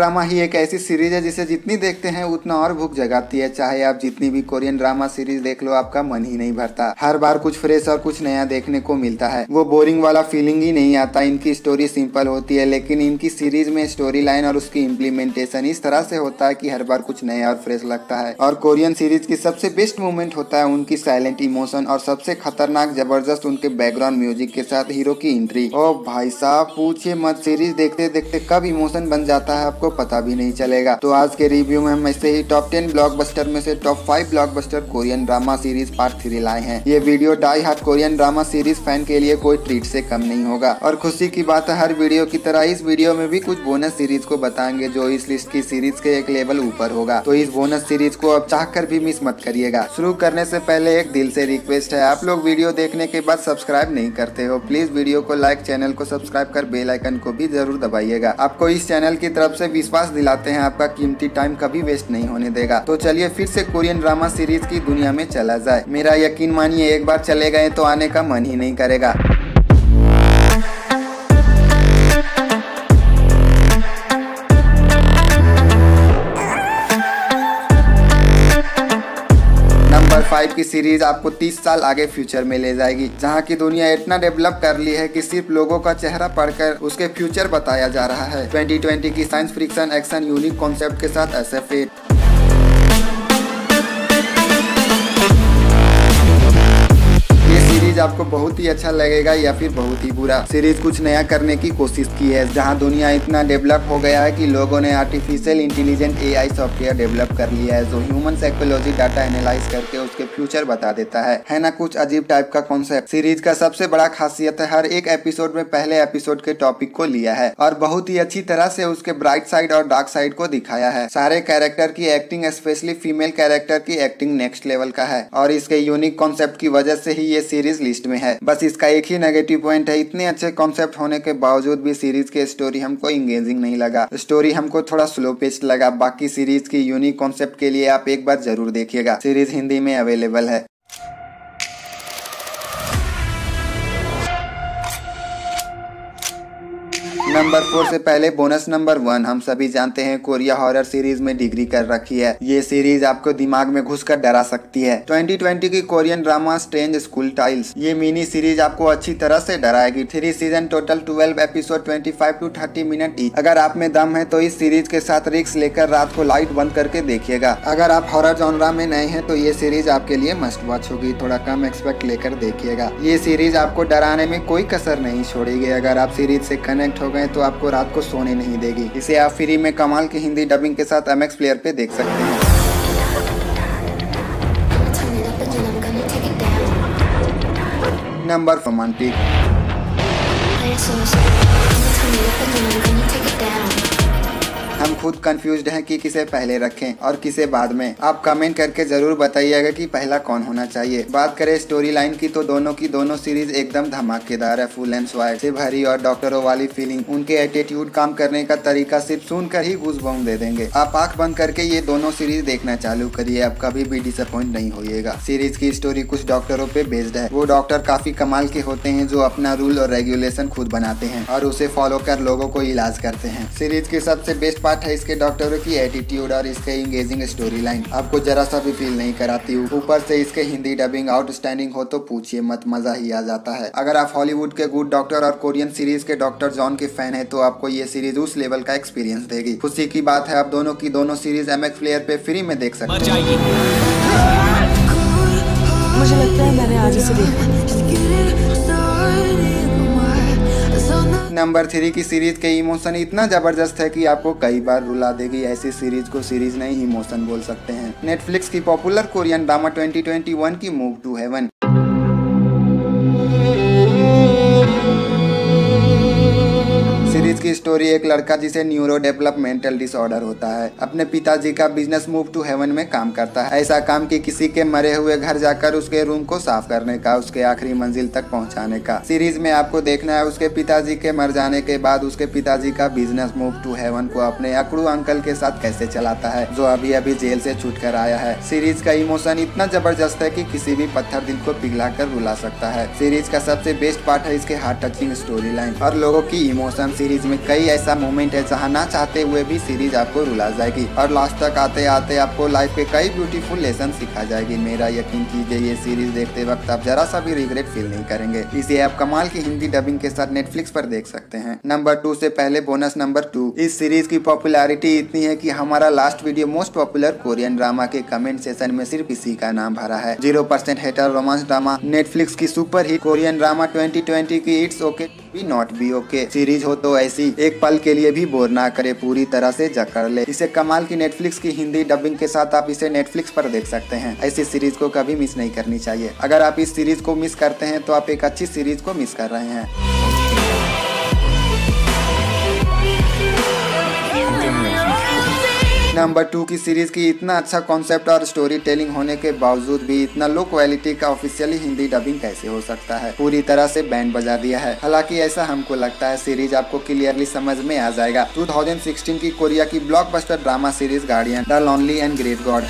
Drama ही एक ऐसी series है जिसे जितनी देखते हैं उतना और भूख जगाती है। चाहे आप जितनी भी कोरियन ड्रामा सीरीज देख लो, आपका मन ही नहीं भरता। हर बार कुछ फ्रेश और कुछ नया देखने को मिलता है। वो बोरिंग वाला फीलिंग ही नहीं आता। इनकी स्टोरी सिंपल होती है, लेकिन इनकी सीरीज में स्टोरी लाइन और उसकी इम्प्लीमेंटेशन इस तरह से होता है कि हर बार कुछ नया और फ्रेश लगता है। और कोरियन सीरीज की सबसे बेस्ट मोमेंट होता है उनकी साइलेंट इमोशन और सबसे खतरनाक जबरदस्त उनके बैकग्राउंड म्यूजिक के साथ हीरो की एंट्री। ओ भाई साहब पूछिए मत, सीरीज देखते देखते कब इमोशन बन जाता है आपको पता भी नहीं चलेगा। तो आज के रिव्यू में हम ऐसे ही टॉप 10 ब्लॉकबस्टर में से top 5 blockbuster Korean drama series part 3 लाए हैं। ये video die hard Korean drama series fan के लिए कोई ट्रीट से कम नहीं होगा। और खुशी की बात है, हर वीडियो की तरह इस वीडियो में भी कुछ बोनस सीरीज को बताएंगे जो इस लिस्ट की सीरीज के एक लेवल ऊपर होगा। तो इस बोनस सीरीज को अब चाहकर भी मिस मत करिएगा। शुरू करने से पहले एक दिल से रिक्वेस्ट है, आप लोग वीडियो देखने के बाद सब्सक्राइब नहीं करते हो, प्लीज वीडियो को लाइक, चैनल को सब्सक्राइब कर बेल आइकन को भी जरूर दबाइएगा। आपको इस चैनल की तरफ से विश्वास दिलाते हैं, आपका कीमती टाइम कभी वेस्ट नहीं होने देगा। तो चलिए फिर से कोरियन ड्रामा सीरीज की दुनिया में चला जाए। मेरा यकीन मानिए, एक बार चले गए तो आने का मन ही नहीं करेगा। नंबर 5 की सीरीज आपको 30 साल आगे फ्यूचर में ले जाएगी, जहां की दुनिया इतना डेवलप कर ली है कि सिर्फ लोगों का चेहरा पढ़कर उसके फ्यूचर बताया जा रहा है। 2020 की science fiction action unique concept के साथ SF8 आपको बहुत ही अच्छा लगेगा या फिर बहुत ही बुरा। सीरीज कुछ नया करने की कोशिश की है, जहां दुनिया इतना डेवलप हो गया है कि लोगों ने artificial intelligent AI software develop कर लिया है जो ह्यूमन साइकोलॉजी डाटा एनालाइज करके उसके फ्यूचर बता देता है ना। कुछ अजीब टाइप का कॉन्सेप्ट। सीरीज का सबसे बड़ा खासियत है हर एक एपिसोड में पहले एपिसोड के टॉपिक को लिया है और बहुत ही अच्छी तरह से उसके ब्राइट साइड और डार्क साइड को दिखाया है। सारे कैरेक्टर की एक्टिंग, स्पेशली फीमेल कैरेक्टर की एक्टिंग नेक्स्ट लेवल का है और इसके यूनिक कॉन्सेप्ट की वजह से ही ये सीरीज लिस्ट में है। बस इसका एक ही नेगेटिव पॉइंट है, इतने अच्छे कॉन्सेप्ट होने के बावजूद भी सीरीज की स्टोरी हमको इंगेजिंग नहीं लगा। स्टोरी हमको थोड़ा स्लो पेस्ड लगा। बाकी सीरीज की यूनिक कॉन्सेप्ट के लिए आप एक बार जरूर देखिएगा। सीरीज हिंदी में अवेलेबल है। नंबर 4 से पहले बोनस नंबर 1। हम सभी जानते हैं कोरिया हॉरर सीरीज में डिग्री कर रखी है। ये सीरीज आपको दिमाग में घुसकर डरा सकती है। 2020 की Korean drama strange school tiles, ये मिनी सीरीज आपको अच्छी तरह से डराएगी। 3 season, total 12 episode, 25 to 30 minute each. अगर आप में दम है तो इस सीरीज के साथ रिस्क लेकर रात को लाइट बंद करके देखिएगा। अगर आप हॉरर जॉनरा में नए हैं तो ये सीरीज आपके लिए मस्ट वॉच होगी। थोड़ा कम एक्सपेक्ट लेकर देखिएगा। ये सीरीज आपको डराने में कोई कसर नहीं छोड़ेगी। अगर आप सीरीज से कनेक्ट हो गए तो आपको रात को सोने नहीं देगी। इसे आप फ्री में कमाल की हिंदी डबिंग के साथ MX प्लेयर पे देख सकते हैं। Number romantic. हम खुद कंफ्यूज्ड हैं कि किसे पहले रखें और किसे बाद में। आप कमेंट करके जरूर बताइएगा कि पहला कौन होना चाहिए। बात करें स्टोरी लाइन की तो दोनों की दोनों सीरीज एकदम धमाकेदार है। फुल एंड स्वाग से भरी और डॉक्टरों वाली फीलिंग, उनके एटीट्यूड, काम करने का तरीका सिर्फ सुनकर ही गूज़बम्स दे देंगे। आप आंख बंद करके ये दोनों सीरीज देखना चालू करिए, आप कभी भी डिसअपॉइंट नहीं होइएगा। सीरीज की स्टोरी कुछ डॉक्टरों पे बेस्ड है। वो डॉक्टर काफी कमाल के होते हैं जो अपना रूल और रेगुलेशन खुद बनाते हैं और उसे फॉलो कर लोगों को इलाज करते हैं। सीरीज की सबसे बेस्ट पार्ट है इसके डॉक्टरों की एटीट्यूड और इसके इंगेजिंग स्टोरी लाइन, आपको जरा सा भी फील नहीं कराती। ऊपर से इसके हिंदी डबिंग आउटस्टैंडिंग हो तो पूछिए मत, मजा ही आ जाता है। अगर आप हॉलीवुड के गुड डॉक्टर और कोरियन सीरीज के डॉक्टर जॉन के फैन है तो आपको ये सीरीज उस लेवल का एक्सपीरियंस देगी। खुशी की बात है, आप दोनों की दोनों सीरीज MX प्लेयर पे फ्री में देख सकते हैं। मुझे लगता है मैंने आज इसे देखा। नंबर 3 की सीरीज के इमोशन इतना जबरदस्त है कि आपको कई बार रुला देगी। ऐसी सीरीज को सीरीज नहीं इमोशन बोल सकते हैं। नेटफ्लिक्स की पॉपुलर कोरियन ड्रामा 2021 की मूव टू हेवन। सीरीज की स्टोरी एक लड़का जिसे न्यूरो डेवलपमेंटल डिसऑर्डर होता है अपने पिताजी का बिजनेस मूव टू हेवन में काम करता है। ऐसा काम कि किसी के मरे हुए घर जाकर उसके रूम को साफ करने का, उसके आखिरी मंजिल तक पहुंचाने का। सीरीज में आपको देखना है उसके पिताजी के मर जाने के बाद उसके पिताजी का बिजनेस मूव टू हेवन को अपने अकड़ू अंकल के साथ कैसे चलाता है जो अभी अभी जेल से छूट कर आया है। सीरीज का इमोशन इतना जबरदस्त है कि किसी भी पत्थर दिल को पिघला कर रुला सकता है। सीरीज का सबसे बेस्ट पार्ट है इसके हार्ट टचिंग स्टोरी लाइन और लोगों की इमोशन। सीरीज में कई ऐसा मोमेंट है जहाँ ना चाहते हुए भी सीरीज आपको रुला जाएगी और लास्ट तक आते आते आपको लाइफ के कई ब्यूटीफुल लेसन सिखा जाएगी। मेरा यकीन कीजिए ये सीरीज देखते वक्त आप जरा सा भी रिग्रेट फील नहीं करेंगे। इसे आप कमाल की हिंदी डबिंग के साथ नेटफ्लिक्स पर देख सकते हैं। नंबर 2 से पहले बोनस नंबर 2, इस सीरीज की पॉपुलैरिटी इतनी है कि हमारा last video most popular Korean drama के कमेंट सेशन में सिर्फ इसी का नाम भरा है। 0% हेटर रोमांस ड्रामा, नेटफ्लिक्स की सुपर हिट कोरियन ड्रामा 2020 की it's okay be not be okay series हो तो ऐसी एक पल के लिए भी बोर ना करे, पूरी तरह से जकड़ ले। इसे कमाल की नेटफ्लिक्स की हिंदी डबिंग के साथ आप इसे नेटफ्लिक्स पर देख सकते हैं। ऐसी सीरीज को कभी मिस नहीं करनी चाहिए। अगर आप इस सीरीज को मिस करते हैं तो आप एक अच्छी सीरीज को मिस कर रहे हैं। नंबर 2 की सीरीज की इतना अच्छा कॉन्सेप्ट और स्टोरी टेलिंग होने के बावजूद भी इतना लो क्वालिटी का ऑफिशियली हिंदी डबिंग कैसे हो सकता है? पूरी तरह से बैंड बजा दिया है। हालांकि ऐसा हमको लगता है सीरीज आपको क्लियरली समझ में आ जाएगा। 2016 की कोरिया की blockbuster drama series guardian the lonely and great God.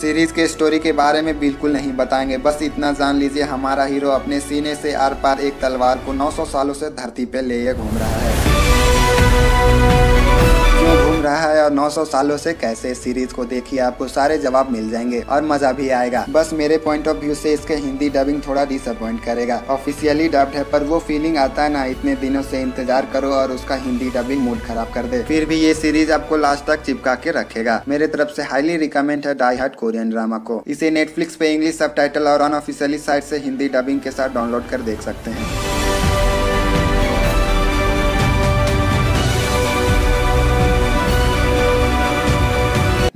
Series के स्टोरी के बारे में बिल्कुल नहीं बताएंगे, बस इतना जान लीजिए हमारा हीरो अपने सीने से आर पार एक तलवार को 900 सालों से धरती पे ले घूम रहा है। क्यों घूम रहा है और 900 सालों से कैसे? सीरीज को देखिए, आपको सारे जवाब मिल जाएंगे और मजा भी आएगा। बस मेरे पॉइंट ऑफ व्यू से इसके हिंदी डबिंग थोड़ा डिसअपॉइंट करेगा। ऑफिशियली डब्ड है पर वो फीलिंग आता है ना, इतने दिनों से इंतजार करो और उसका हिंदी डबिंग मूड खराब कर दे। फिर भी ये सीरीज आपको लास्ट तक चिपका के रखेगा। मेरे तरफ से हाईली रिकमेंड है डाई हार्ड कोरियन ड्रामा को। इसे नेटफ्लिक्स पे इंग्लिश सबटाइटल और अनऑफिशियली साइट से हिंदी डबिंग के साथ डाउनलोड कर देख सकते हैं।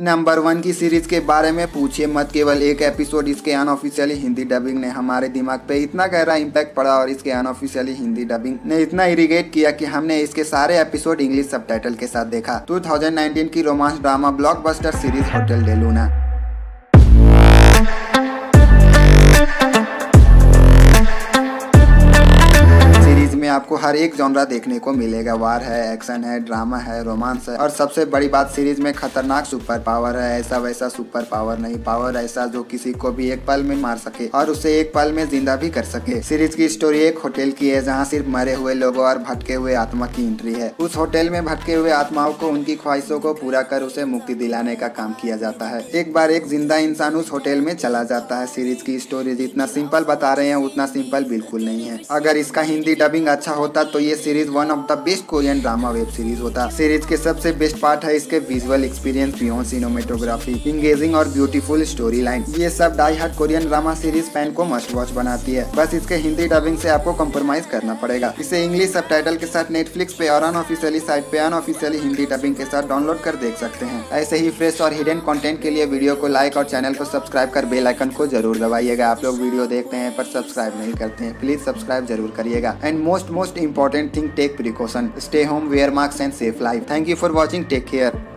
नंबर 1 की सीरीज के बारे में पूछिए मत। केवल एक एपिसोड इसके अनऑफिशियली हिंदी डबिंग ने हमारे दिमाग पे इतना गहरा इम्पैक्ट पड़ा और इसके अनऑफिशियली हिंदी डबिंग ने इतना इरिगेट किया कि हमने इसके सारे एपिसोड इंग्लिश सबटाइटल के साथ देखा। 2019 की romance drama blockbuster series hotel day Luna. आपको हर एक जॉनरा देखने को मिलेगा। वार है, एक्शन है, ड्रामा है, रोमांस है और सबसे बड़ी बात सीरीज में खतरनाक सुपर पावर है। ऐसा वैसा सुपर पावर नहीं, पावर ऐसा जो किसी को भी एक पल में मार सके और उसे एक पल में जिंदा भी कर सके। सीरीज की स्टोरी एक होटल की है जहां सिर्फ मरे हुए लोगों और भटके हुए आत्मा की एंट्री है। उस होटल में भटके हुए आत्माओं को उनकी ख्वाहिशों को पूरा कर उसे मुक्ति दिलाने का काम किया जाता है। एक बार एक जिंदा इंसान उस होटल में चला जाता है। सीरीज की स्टोरी जितना सिंपल बता रहे हैं उतना सिंपल बिल्कुल नहीं है। अगर इसका हिंदी डबिंग अच्छा होता तो ये series one of the best Korean drama web series होता। सीरीज के सबसे बेस्ट पार्ट है इसके visual experience beyond cinematography, engaging और ब्यूटीफुल स्टोरी लाइन। ये सब डाई हार्ड कोरियन ड्रामा सीरीज फैन को मस्ट वॉच बनाती है। बस इसके हिंदी डबिंग से आपको कॉम्प्रोमाइज करना पड़ेगा। इसे इंग्लिश सबटाइटल के साथ नेटफ्लिक्स पे और अनऑफिशियली साइट पे अनऑफिशियली हिंदी डबिंग के साथ डाउनलोड कर देख सकते हैं। ऐसे ही फ्रेश और हिडन कंटेंट के लिए वीडियो को लाइक और चैनल को सब्सक्राइब कर बेल आइकन को जरूर दबाइएगा। आप लोग वीडियो देखते हैं पर सब्सक्राइब नहीं करते हैं, प्लीज सब्सक्राइब जरूर करिएगा। And most important thing, take precaution, stay home, wear masks and save life. Thank you for watching, take care.